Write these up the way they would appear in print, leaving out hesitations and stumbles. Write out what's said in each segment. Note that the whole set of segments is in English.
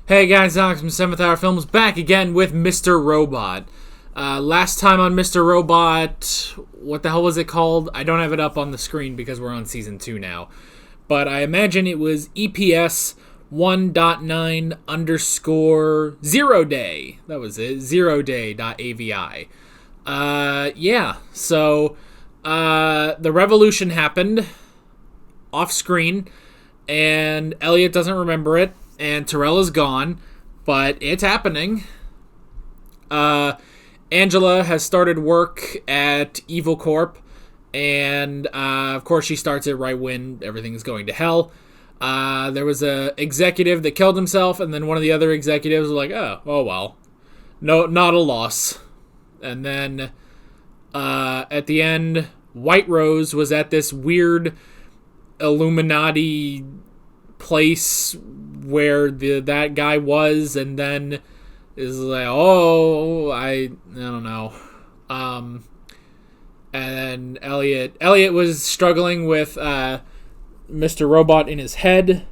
Hey guys, Alex from 7th Hour Films back again with Mr. Robot. Last time on Mr. Robot, what the hell was it called? I don't have it up on the screen because we're on Season 2 now. But I imagine it was EPS 1.9 underscore 0 day. That was it, 0 day.avi. So the revolution happened off screen, and Elliot doesn't remember it. And Terrell is gone, but it's happening. Angela has started work at Evil Corp, and of course she starts it right when everything is going to hell. There was a executive that killed himself, and then one of the other executives was like, oh well. No, not a loss. And then at the end, White Rose was at this weird Illuminati place where that guy was, and then is like, I don't know. And then Elliot was struggling with Mr. Robot in his head,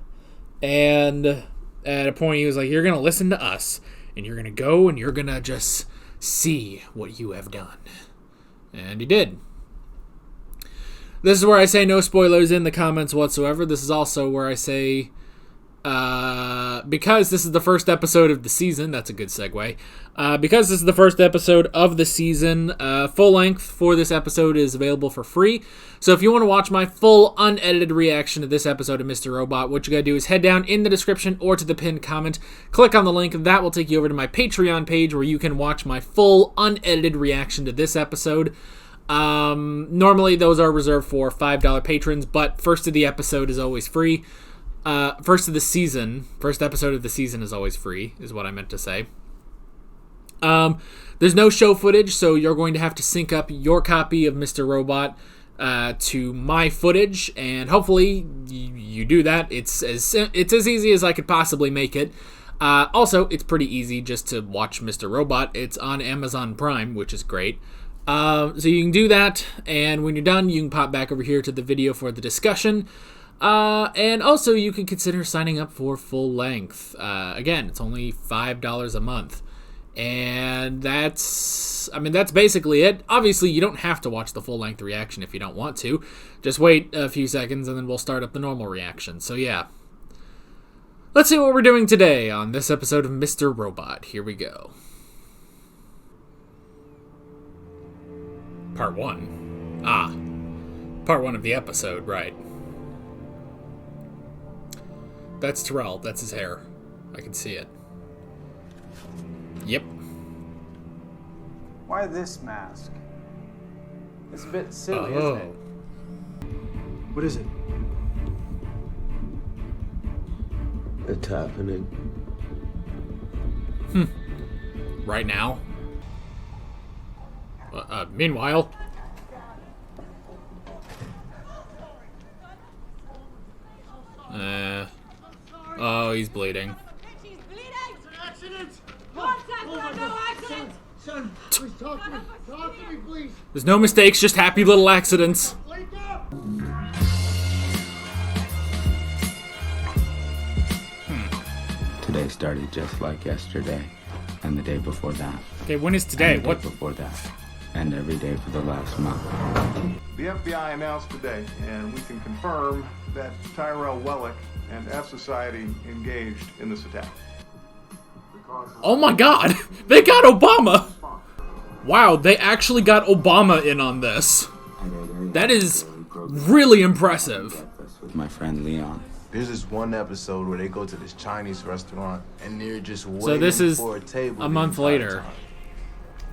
and at a point he was like, you're gonna listen to us, and you're gonna go and you're gonna just see what you have done. And he did. This is where I say no spoilers in the comments whatsoever. This is also where I say, because this is the first episode of the season, that's a good segue. Because this is the first episode of the season, full length for this episode is available for free. So if you want to watch my full unedited reaction to this episode of Mr. Robot, what you gotta do is head down in the description or to the pinned comment, click on the link, that will take you over to my Patreon page where you can watch my full unedited reaction to this episode. Normally those are reserved for $5 patrons, but first of the episode is always free. First episode of the season is always free, is what I meant to say. There's no show footage, so you're going to have to sync up your copy of Mr. Robot to my footage, and hopefully you do that. It's as easy as I could possibly make it. Also, it's pretty easy just to watch Mr. Robot. It's on Amazon Prime, which is great. So you can do that, and when you're done, you can pop back over here to the video for the discussion. And also you can consider signing up for full length. Again, it's only $5 a month. And that's basically it. Obviously, you don't have to watch the full length reaction if you don't want to. Just wait a few seconds and then we'll start up the normal reaction. So yeah. Let's see what we're doing today on this episode of Mr. Robot. Here we go. Part 1. Part 1 of the episode, right. That's Terrell. That's his hair. I can see it. Yep. Why this mask? It's a bit silly, isn't it? What is it? It's happening. Right now? Meanwhile... Oh, he's bleeding. She's bleeding! It's an accident! One second, no accident! Son, please talk to me. Talk to me, please. There's no mistakes, just happy little accidents. Wake up! Today started just like yesterday, and the day before that. Okay, when is today? And the What? day before that, and every day for the last month. The FBI announced today, and we can confirm that Tyrell Wellick and F Society engaged in this attack. Oh my god! They got Obama! Wow, they actually got Obama in on this. That is really impressive. With my friend Leon. There's this one episode where they go to this Chinese restaurant and they're just waiting So this is for a table a the month entire later. time.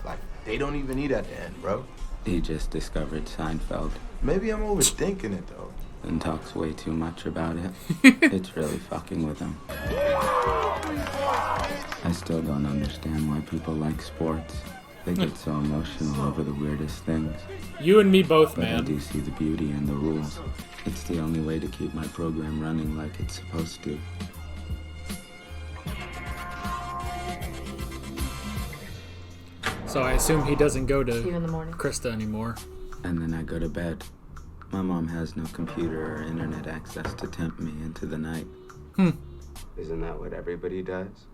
Like, they don't even eat at the end, bro. He just discovered Seinfeld Maybe I'm overthinking it, though. and talks way too much about it. It's really fucking with him. I still don't understand why people like sports. They get so emotional over the weirdest things. You and me both, But I man. do see the beauty in the rules. It's the only way to keep my program running like it's supposed to. So I assume he doesn't go to See you in the morning. Krista anymore. And then I go to bed. My mom has no computer or internet access to tempt me into the night. Isn't that what everybody does?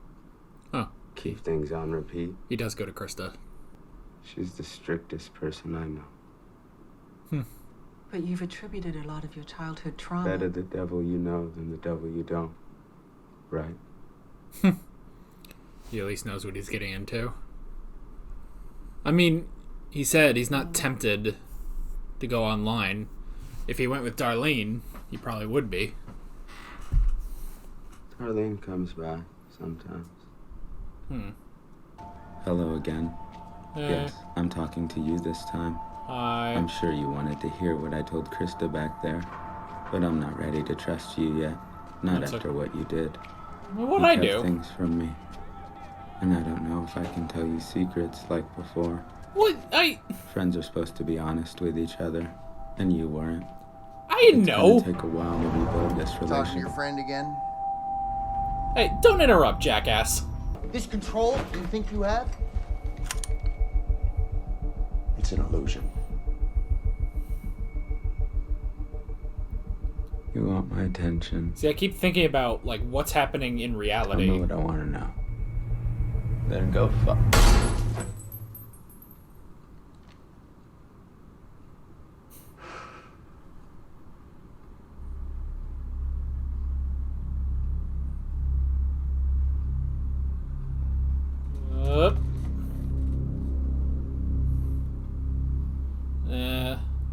Huh. Keep things on repeat. He does go to Krista. She's the strictest person I know. But you've attributed a lot of your childhood trauma. Better the devil you know than the devil you don't. Right? He at least knows what he's getting into. I mean, he said he's not tempted to go online. If he went with Darlene, he probably would be. Darlene comes back sometimes. Hello again. Yes, I'm talking to you this time. Hi. I'm sure you wanted to hear what I told Krista back there, but I'm not ready to trust you yet. Not That's after what you did. What'd You I kept do? things from me, and I don't know if I can tell you secrets like before. What? Friends are supposed to be honest with each other, and you weren't. I didn't know. It's gonna take a while to rebuild this Talking to relationship. your friend again? Hey, don't interrupt, jackass. This control you think you have? It's an illusion. You want my attention. See, I keep thinking about, like, what's happening in Tell reality. me what I want to know. Then go fuck.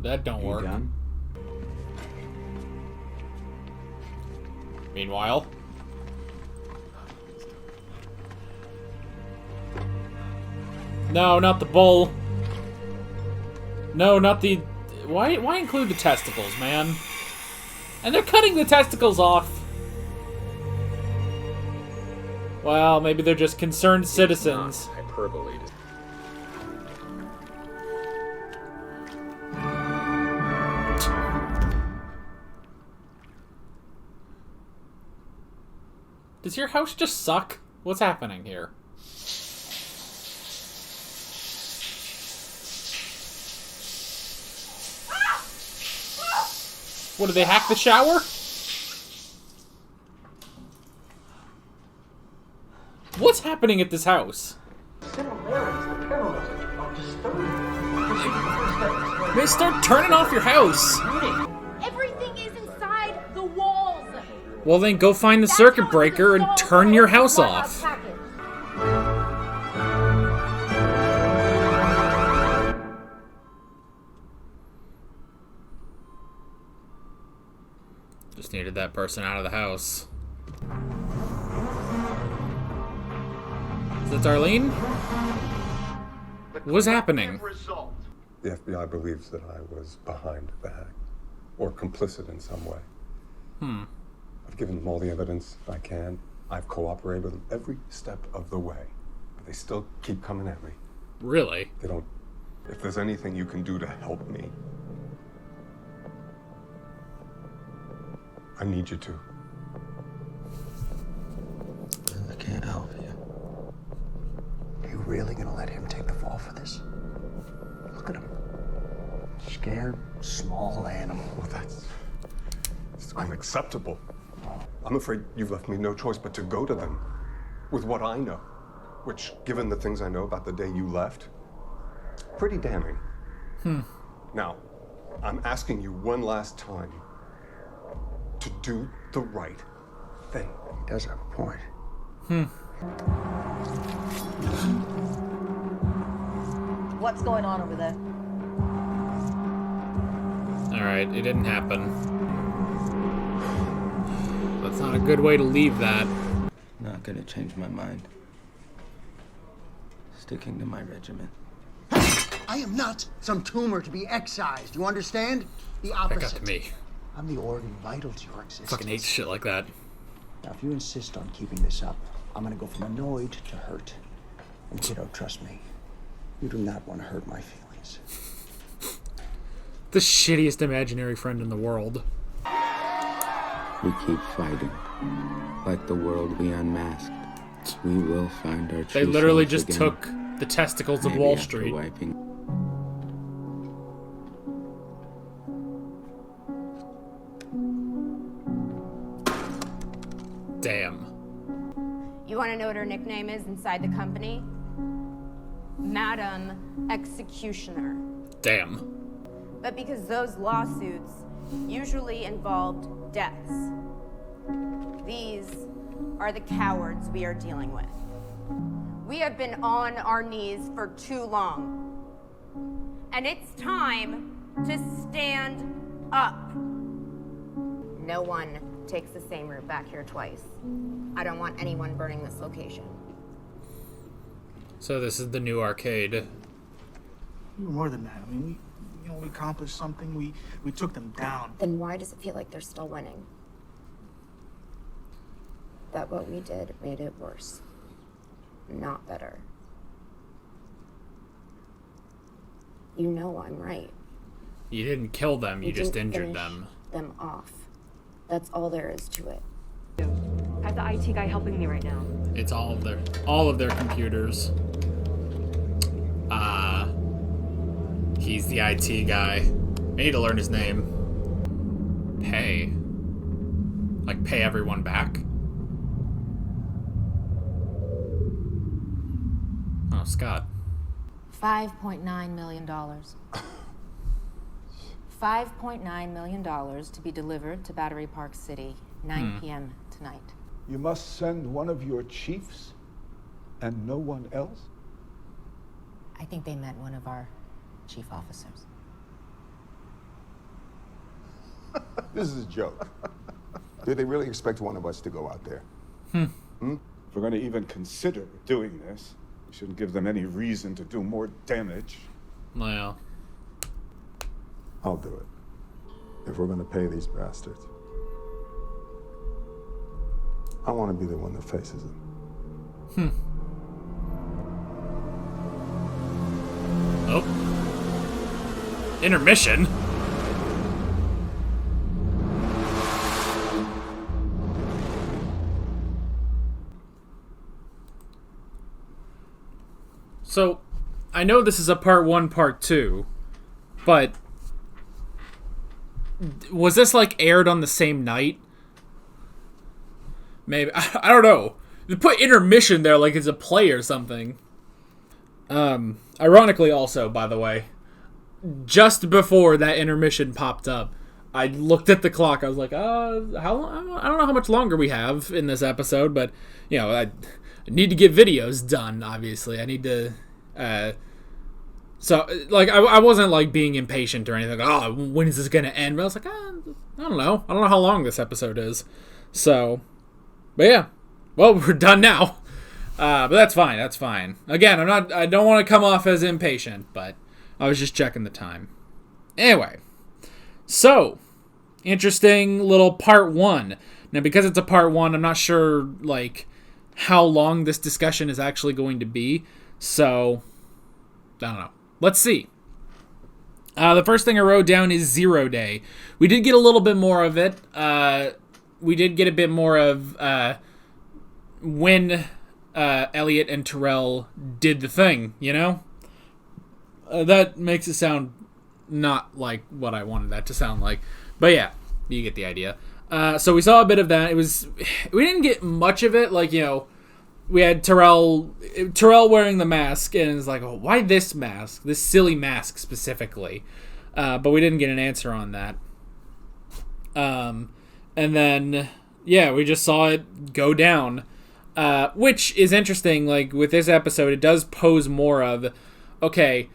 That don't You work. done? Meanwhile... No, not the bull. No, not the... Why include the testicles, man? And they're cutting the testicles off. Well, maybe they're just concerned citizens. Hyperbole. Does your house just suck? What's happening here? What, did they hack the shower? What's happening at this house? They start turning off your house. Everything is inside the walls. Well, then go find the circuit breaker and turn your house off. Just needed that person out of the house. Is that Darlene? What's happening? The FBI believes that I was behind the hack, or complicit in some way. I've given them all the evidence I can. I've cooperated with them every step of the way, but they still keep coming at me. Really? They don't. If there's anything you can do to help me, I need you to. I can't help you. Are you really gonna let him take the fall for this? Look at him. Scared, small animal. Well, it's unacceptable. I'm afraid you've left me no choice but to go to them with what I know, which, given the things I know about the day you left, pretty damning. Now, I'm asking you one last time to do the right thing. He does have a point. What's going on over there? Alright, it didn't happen. That's not a good way to leave that. Not gonna change my mind. Sticking to my regiment. I am not some tumor to be excised. You understand? The That opposite. got to me. I'm the organ vital to your existence. Fucking hate shit like that. Now, if you insist on keeping this up, I'm gonna go from annoyed to hurt. And kiddo, trust me, you do not want to hurt my feelings. The shittiest imaginary friend in the world. We keep fighting. Like the world we unmasked. We will find our true They literally selves just again. took the testicles of Maybe Wall after Street. wiping. Damn. You want to know what her nickname is inside the company? Madam Executioner. Damn. But because those lawsuits usually involved deaths, these are the cowards we are dealing with. We have been on our knees for too long. And it's time to stand up. No one takes the same route back here twice. I don't want anyone burning this location. So this is the new arcade. More than that. I mean, we accomplished something. We took them down. Then why does it feel like they're still winning? That what we did made it worse, not better. You know I'm right. You didn't kill them, you just didn't injured finish them. them off. That's all there is to it. I have the IT guy helping me right now. It's all of their computers. He's the IT guy. I need to learn his name. Pay. Like, pay everyone back? Oh, Scott. $5.9 million. $5.9 million to be delivered to Battery Park City, 9 p.m. tonight. You must send one of your chiefs and no one else? I think they meant one of our chief officers. This is a joke. Did they really expect one of us to go out there? If we're going to even consider doing this, we shouldn't give them any reason to do more damage. Well. I'll do it. If we're going to pay these bastards. I want to be the one that faces them. Oh. Intermission? So, I know this is a part 1, part 2, but was this like aired on the same night? Maybe. I don't know. They put intermission there like it's a play or something. Ironically also, by the way, just before that intermission popped up, I looked at the clock. I was like, how long? I don't know how much longer we have in this episode, but, you know, I need to get videos done, obviously. I need to, so, like, I wasn't, like, being impatient or anything. Like, oh, when is this going to end? But I was like, I don't know. I don't know how long this episode is. So, but yeah. Well, we're done now. But that's fine. That's fine. Again, I don't want to come off as impatient, but I was just checking the time. Anyway. So, interesting little part 1. Now, because it's a part 1, I'm not sure, like, how long this discussion is actually going to be. So, I don't know. Let's see. The first thing I wrote down is 0 Day. We did get a little bit more of it. We did get a bit more of when Elliot and Terrell did the thing, you know? That makes it sound not like what I wanted that to sound like. But yeah, you get the idea. So we saw a bit of that. We didn't get much of it. Like, you know, we had Terrell wearing the mask, and it's like, oh, why this mask? This silly mask specifically. But we didn't get an answer on that. And then, yeah, we just saw it go down. Which is interesting. Like, with this episode, it does pose more of, okay,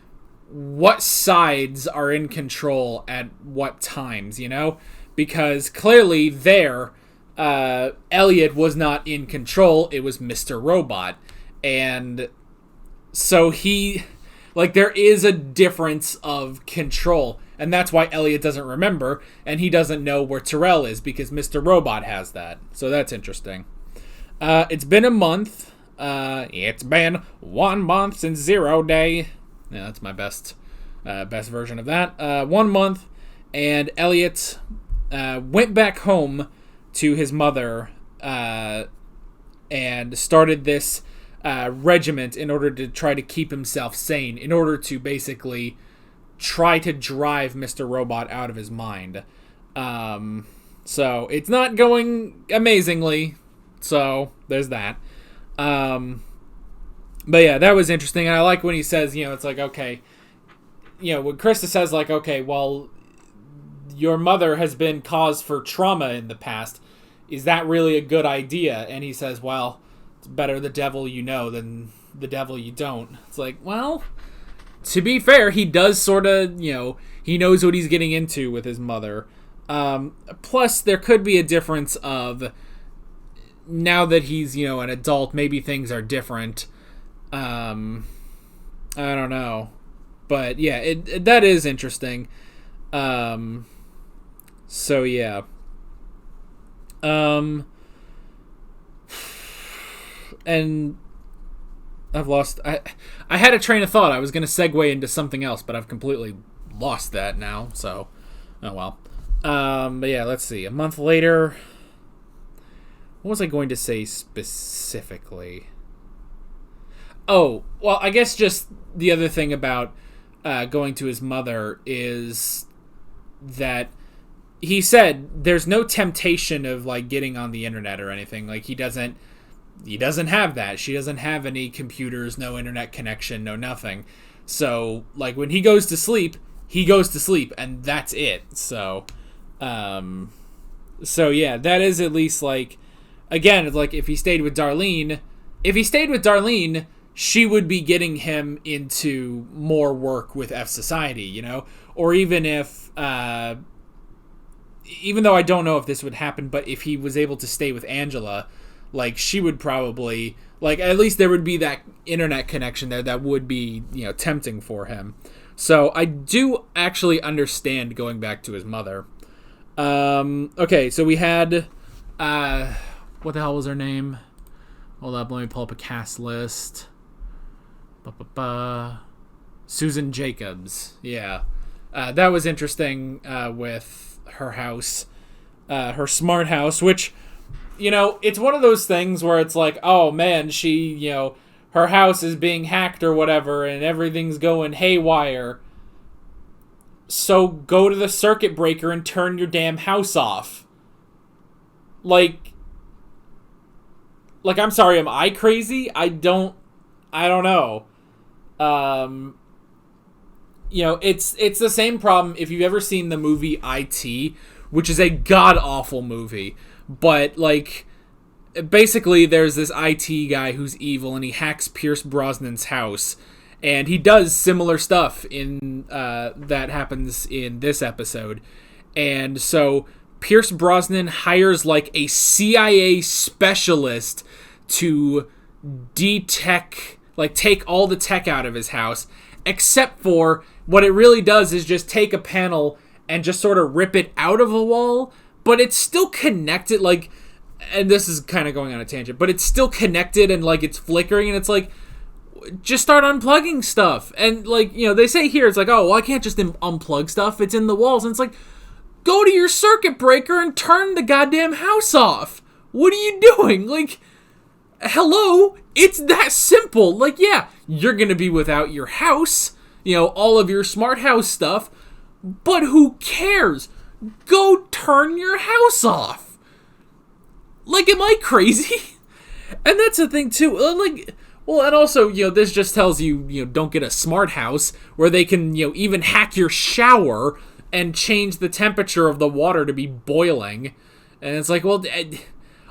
what sides are in control at what times, you know? Because clearly there, Elliot was not in control. It was Mr. Robot. And so there is a difference of control. And that's why Elliot doesn't remember, and he doesn't know where Terrell is, because Mr. Robot has that. So that's interesting. It's been a month. It's been 1 month since 0 Day. Yeah, that's my best version of that. 1 month, and Elliot went back home to his mother and started this regiment in order to try to keep himself sane, in order to basically try to drive Mr. Robot out of his mind. So it's not going amazingly. So there's that. But yeah, that was interesting. And I like when he says, it's like, okay, when Krista says, like, okay, well, your mother has been cause for trauma in the past. Is that really a good idea? And he says, well, it's better the devil you know than the devil you don't. It's like, well, to be fair, he does sort of, he knows what he's getting into with his mother. Plus, there could be a difference of, now that he's, an adult, maybe things are different. I don't know. But yeah, that is interesting. So yeah. And I've lost. I had a train of thought. I was going to segue into something else, but I've completely lost that now. So, oh well. But yeah, let's see. A month later, what was I going to say specifically? Oh, well, I guess just the other thing about going to his mother is that he said there's no temptation of like getting on the internet or anything. Like he doesn't have that. She doesn't have any computers, no internet connection, no nothing. So like when he goes to sleep, and that's it. So yeah, that is at least like, again, it's like if he stayed with Darlene, she would be getting him into more work with F Society, or even if, even though I don't know if this would happen, but if he was able to stay with Angela, like she would probably, like at least there would be that internet connection there that would be, tempting for him. So I do actually understand going back to his mother. Okay, so we had, what the hell was her name? Hold up, let me pull up a cast list. Susan Jacobs. Yeah. That was interesting with her house. Her smart house, which, it's one of those things where it's like, oh man, she, her house is being hacked or whatever and everything's going haywire. So go to the circuit breaker and turn your damn house off. Like, I'm sorry, am I crazy? I don't know. It's the same problem if you've ever seen the movie IT, which is a god-awful movie. But, like, basically there's this IT guy who's evil and he hacks Pierce Brosnan's house. And he does similar stuff in that happens in this episode. And so Pierce Brosnan hires, like, a CIA specialist to take all the tech out of his house, except for what it really does is just take a panel and just sort of rip it out of a wall, but it's still connected, like, and this is kind of going on a tangent, but it's still connected and, like, it's flickering, and it's like, just start unplugging stuff. And, like, they say here, it's like, oh, well, I can't just unplug stuff, it's in the walls, and it's like, go to your circuit breaker and turn the goddamn house off. What are you doing? Like, hello? It's that simple. Like, yeah, you're going to be without your house, all of your smart house stuff, but who cares? Go turn your house off. Like, am I crazy? And that's the thing, too. Like, well, and also, this just tells you, don't get a smart house where they can, even hack your shower and change the temperature of the water to be boiling. And it's like, well,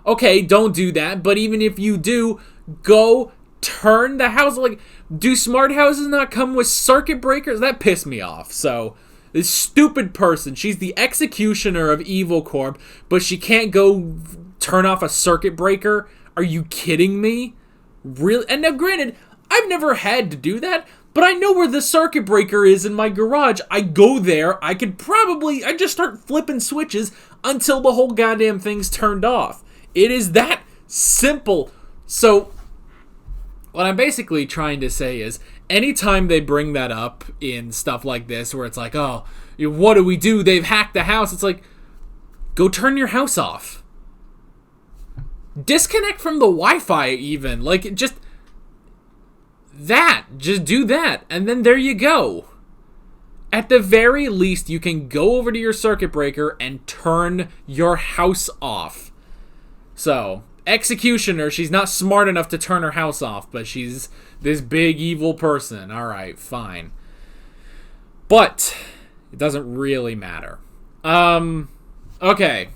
okay, don't do that. But even if you do, go turn the house. Like, do smart houses not come with circuit breakers? That pissed me off. So, this stupid person, she's the executioner of Evil Corp, but she can't go turn off a circuit breaker? Are you kidding me? Really? And now, granted, I've never had to do that, but I know where the circuit breaker is in my garage. I go there, I just start flipping switches until the whole goddamn thing's turned off. It is that simple. So, what I'm basically trying to say is, anytime they bring that up in stuff like this, where it's like, oh, what do we do? They've hacked the house. It's like, go turn your house off. Disconnect from the Wi-Fi even. Like, just do that. And then there you go. At the very least, you can go over to your circuit breaker and turn your house off. So, executioner. She's not smart enough to turn her house off, but she's this big evil person. All right, fine. But it doesn't really matter. Okay.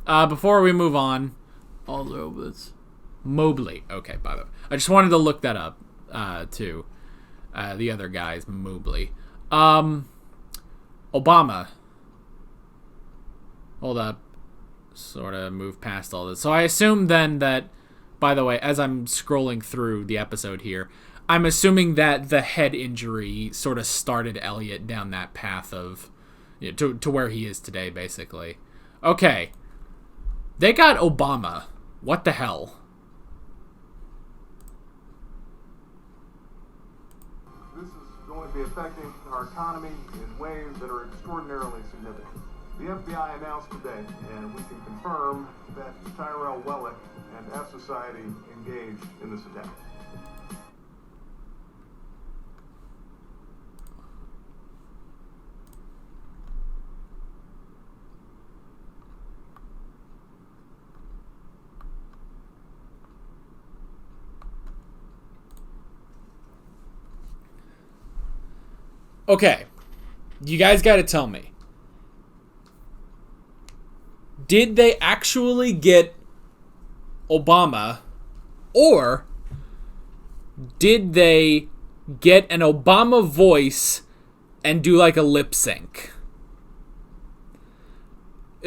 Before we move on, all the robots. Mobley. Okay, by the way. I just wanted to look that up, too. The other guy's Mobley. Obama. Hold up. Sort of move past all this. So I assume then that, by the way, as I'm scrolling through the episode here, I'm assuming that the head injury sort of started Elliot down that path of, to where he is today, basically. Okay. They got Obama. What the hell? This is going to be affecting our economy in ways that are extraordinarily significant. The FBI announced today, and we can confirm that Tyrell Wellick and F Society engaged in this attack. Okay. You guys got to tell me. Did they actually get Obama, or did they get an Obama voice and do like a lip sync?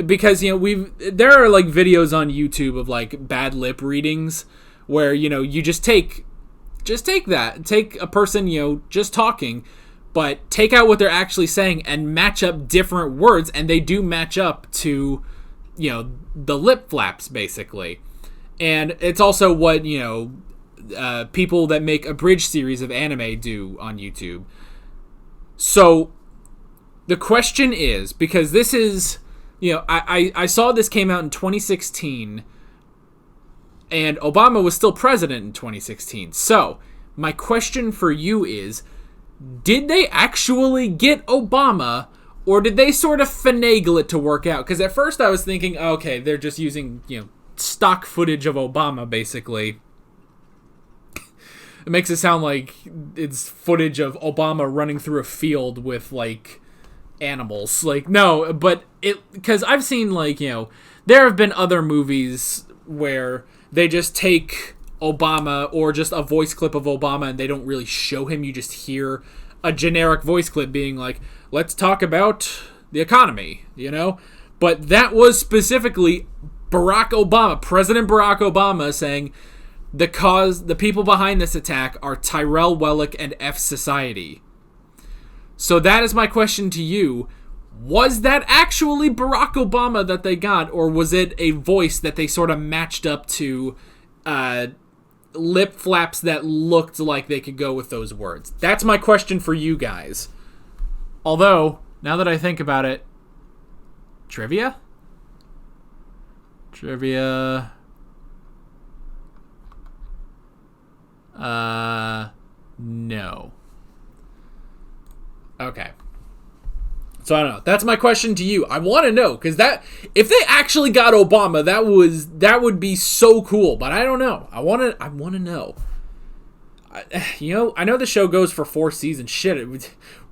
Because, there are like videos on YouTube of like bad lip readings where, you just take a person, just talking, but take out what they're actually saying and match up different words, and they do match up to, the lip flaps, basically. And it's also what, people that make abridged series of anime do on YouTube. So, the question is, because this is, I saw this came out in 2016, and Obama was still president in 2016. So, my question for you is, did they actually get Obama, or did they sort of finagle it to work out? Because at first I was thinking, okay, they're just using, stock footage of Obama, basically. It makes it sound like it's footage of Obama running through a field with, like, animals. Like, no, but because I've seen, like, there have been other movies where they just take Obama or just a voice clip of Obama and they don't really show him. You just hear a generic voice clip being like, let's talk about the economy, But that was specifically Barack Obama, President Barack Obama, saying the people behind this attack are Tyrell Wellick and F Society. So that is my question to you. Was that actually Barack Obama that they got, or was it a voice that they sort of matched up to lip flaps that looked like they could go with those words? That's my question for you guys. Although, now that I think about it, trivia? No. Okay. So I don't know. That's my question to you. I want to know, because if they actually got Obama, that would be so cool. But I don't know. I want to know. I know the show goes for 4 seasons. Shit,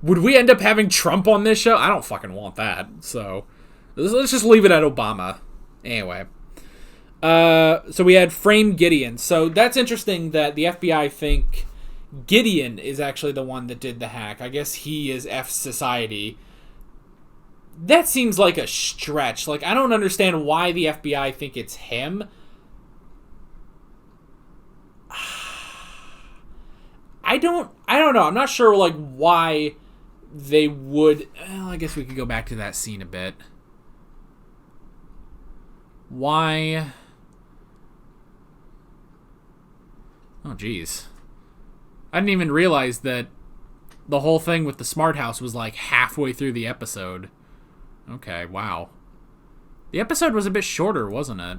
would we end up having Trump on this show? I don't fucking want that. So let's just leave it at Obama. Anyway. So we had Frame Gideon. So that's interesting that the FBI think Gideon is actually the one that did the hack. I guess he is F Society. That seems like a stretch. Like, I don't understand why the FBI think it's him. I don't know. I'm not sure, like, why they would... Well, I guess we could go back to that scene a bit. Why... Oh, jeez. I didn't even realize that the whole thing with the smart house was, like, halfway through the episode. Okay, wow. The episode was a bit shorter, wasn't it?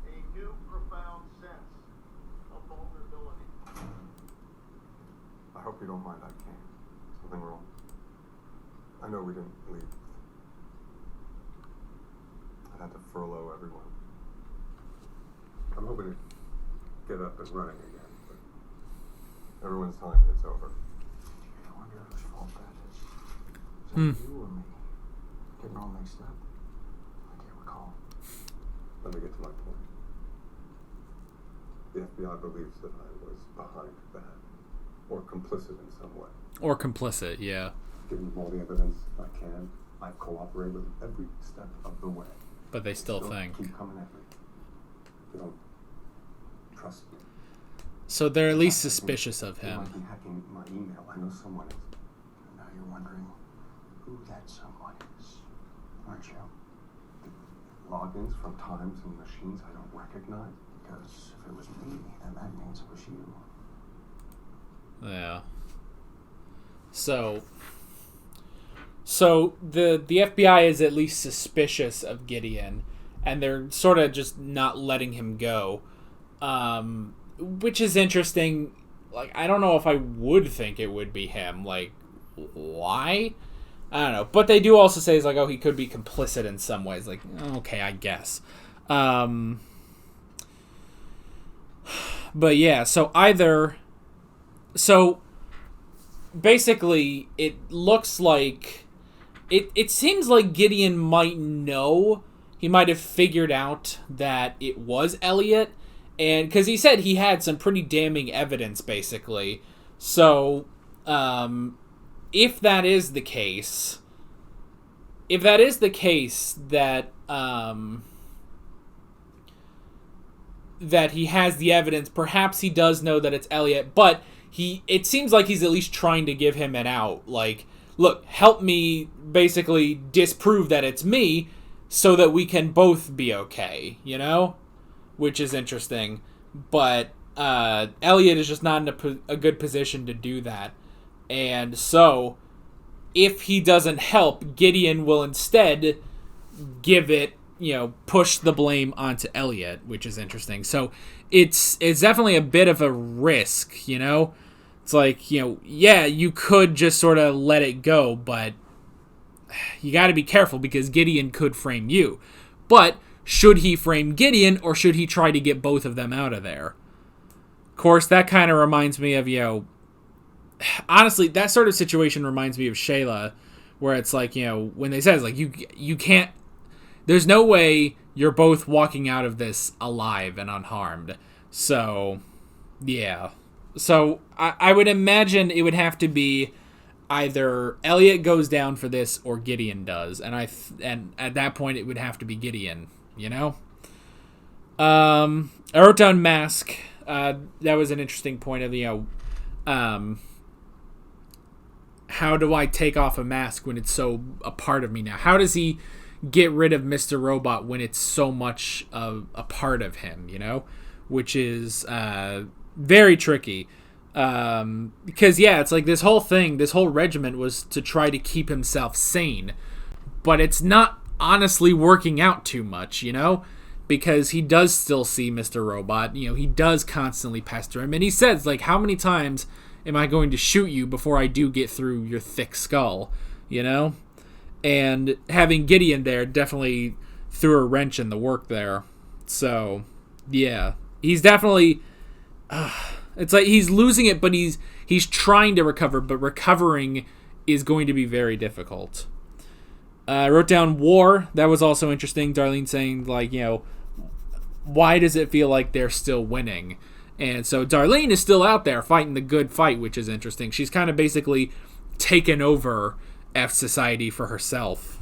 A new profound sense of vulnerability. I hope you don't mind I came. Something wrong. I know we didn't leave. I had to furlough everyone. get up and running again. But everyone's telling me it's over. I wonder whose fault that is. Is that you or me? Getting all mixed up? I can't recall. Let me get to my point. The FBI believes that I was behind that, or complicit in some way. Or complicit, yeah. Given them all the evidence I can, I've cooperated with every step of the way. But they still think. Keep coming at me. They don't trust me. So they're at least suspicious of They him. might be hacking my email. I know someone is. Now you're wondering who that someone is, aren't you? Logins from times and machines I don't recognize. Because if it was me, then that means it was you. Yeah. So the FBI is at least suspicious of Gideon, and they're sort of just not letting him go, which is interesting. Like, I don't know if I would think it would be him. Like, why? I don't know. But they do also say, it's like, oh, he could be complicit in some ways. Like, okay, I guess. But yeah, so basically, it looks like it seems like Gideon might know. He might have figured out that it was Elliot, and because he said he had some pretty damning evidence, basically. So, if that is the case, that that he has the evidence, perhaps he does know that it's Elliot, but it seems like he's at least trying to give him an out. Like, look, help me basically disprove that it's me so that we can both be okay, you know? Which is interesting. But Elliot is just not in a good position to do that. And so, if he doesn't help, Gideon will instead give it, push the blame onto Elliot, which is interesting. So it's definitely a bit of a risk, It's like, yeah, you could just sort of let it go, but you got to be careful because Gideon could frame you. But should he frame Gideon, or should he try to get both of them out of there? Of course, that kind of reminds me of, honestly, that sort of situation reminds me of Shayla, where it's like, when they say, it's like, you can't, there's no way you're both walking out of this alive and unharmed. So, yeah. So, I would imagine it would have to be either Elliot goes down for this or Gideon does. And at that point, it would have to be Gideon, I wrote down Mask. That was an interesting point of, how do I take off a mask when it's so a part of me now? How does he get rid of Mr. Robot when it's so much of a part of him, which is very tricky. Because, yeah, it's like this whole regiment was to try to keep himself sane, but it's not honestly working out too much, because he does still see Mr. Robot. He does constantly pester him, and he says, like, how many times am I going to shoot you before I do get through your thick skull, And having Gideon there definitely threw a wrench in the work there. So, yeah. He's definitely... it's like he's losing it, but he's trying to recover, but recovering is going to be very difficult. I wrote down War. That was also interesting. Darlene saying, like, why does it feel like they're still winning? And so Darlene is still out there fighting the good fight, which is interesting. She's kind of basically taken over F Society for herself,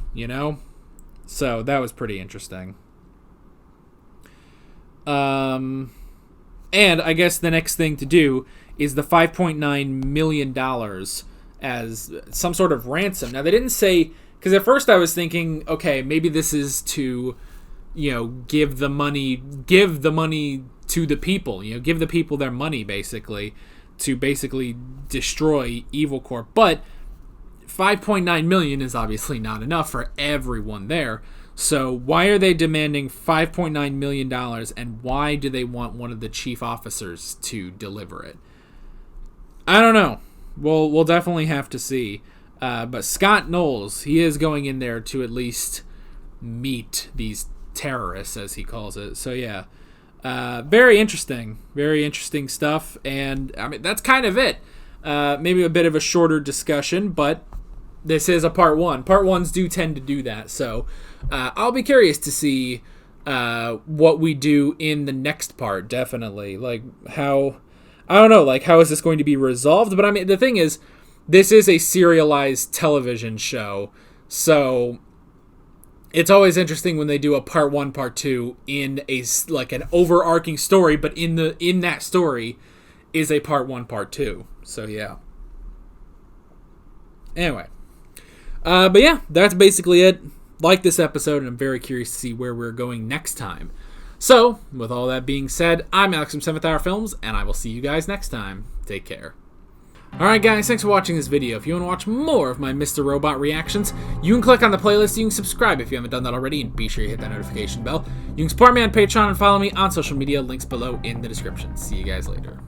So that was pretty interesting. And I guess the next thing to do is the $5.9 million as some sort of ransom. Now, they didn't say... Because at first I was thinking, okay, maybe this is to, give the money to the people. Give the people their money, basically, to basically destroy Evil Corp. But $5.9 million is obviously not enough for everyone there. So why are they demanding $5.9 million, and why do they want one of the chief officers to deliver it? I don't know. We'll definitely have to see. But Scott Knowles, he is going in there to at least meet these terrorists, as he calls it. So yeah. Very interesting stuff. And I mean, that's kind of it. Maybe a bit of a shorter discussion, but this is a part one. Part ones do tend to do that. So I'll be curious to see what we do in the next part. Definitely. Like how is this going to be resolved? But I mean, the thing is, this is a serialized television show. So it's always interesting when they do a part one, part two in an overarching story, but in that story is a part one, part two. So yeah. Anyway, but yeah, that's basically it. Like this episode, and I'm very curious to see where we're going next time. So, with all that being said, I'm Alex from 7th Hour Films, and I will see you guys next time. Take care. Alright guys, thanks for watching this video. If you want to watch more of my Mr. Robot reactions, you can click on the playlist, you can subscribe if you haven't done that already, and be sure you hit that notification bell. You can support me on Patreon and follow me on social media, links below in the description. See you guys later.